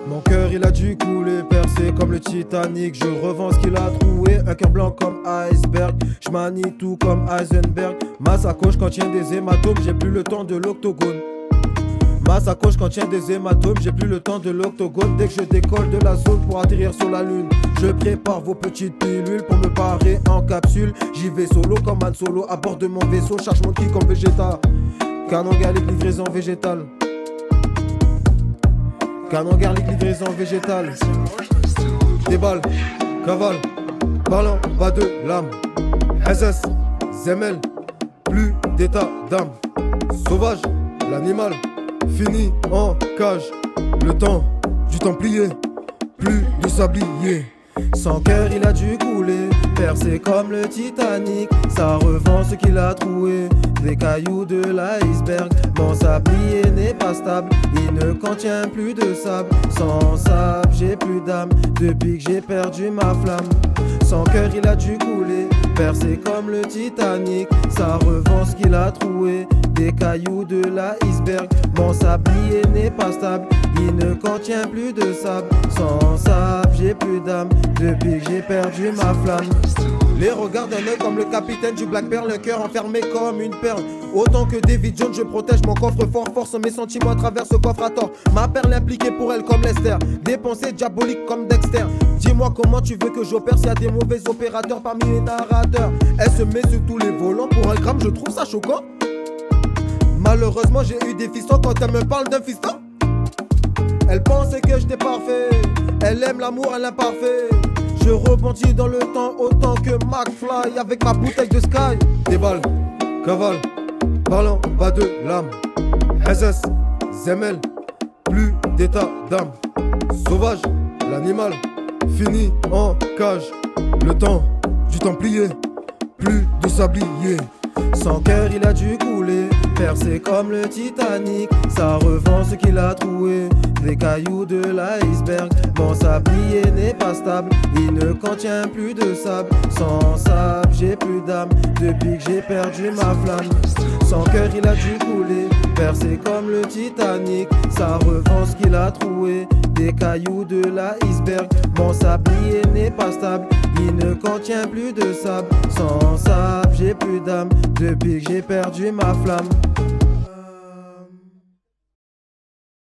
Mon cœur il a dû couler, percé comme le Titanic. Je revends ce qu'il a troué, un cœur blanc comme iceberg. Je manie tout comme Heisenberg. Ma sacoche contient des hématomes, j'ai plus le temps de l'octogone. Ma sacoche contient des hématomes, j'ai plus le temps de l'octogone. Dès que je décolle de la zone pour atterrir sur la lune, je prépare vos petites pilules pour me barrer en capsule. J'y vais solo comme Han Solo à bord de mon vaisseau. Charge mon ki comme Vegeta. Canon gallique, livraison végétale. Canon garlic, livraison végétale. Des balles, cavale, ballon, bas de lame. SS, Zemel, plus d'état d'âme. Sauvage, l'animal, fini en cage. Le temps du templier, plus de sablier. Son cœur il a dû couler, percé comme le Titanic. Ça revend ce qu'il a troué, des cailloux de l'iceberg. Mon sablier n'est pas stable, il ne contient plus de sable. Sans sable j'ai plus d'âme, depuis que j'ai perdu ma flamme. Son cœur il a dû couler, percé comme le Titanic. Ça revend ce qu'il a troué, des cailloux de l'iceberg. Mon sablier n'est pas stable, il ne contient plus de sable. Sans sable j'ai plus d'âme, depuis que j'ai perdu ma flamme. Les regards d'un œil comme le capitaine du Black Pearl, le cœur enfermé comme une perle. Autant que David Jones, je protège mon coffre-fort, force mes sentiments à travers ce coffre à tort. Ma perle impliquée pour elle comme Lester, dépensée diabolique comme Dexter. Dis-moi comment tu veux que j'opère s'il y a des mauvais opérateurs parmi les narrateurs. Elle se met sur tous les volants pour un gramme, je trouve ça choquant. Malheureusement j'ai eu des fistons quand elle me parle d'un fiston. Elle pensait que j'étais parfait, elle aime l'amour à l'imparfait. Je rebondis dans le temps autant que McFly avec ma bouteille de Sky. Des balles, cavale, ballon, bas de lame. SS, Zemel, plus d'état d'âme. Sauvage, l'animal, fini en cage. Le temps du templier, plus de sablier. Son cœur il a dû couler, percé comme le Titanic. Ça revend ce qu'il a troué, des cailloux de l'iceberg. Mon sablier n'est pas stable, il ne contient plus de sable. Sans sable j'ai plus d'âme, depuis que j'ai perdu ma flamme. Son cœur il a dû couler, percé comme le Titanic. Ça revend ce qu'il a troué, des cailloux de l'iceberg. Mon sablier n'est pas stable, il ne contient plus de sable. Sans sable j'ai plus d'âme, depuis que j'ai perdu ma flamme.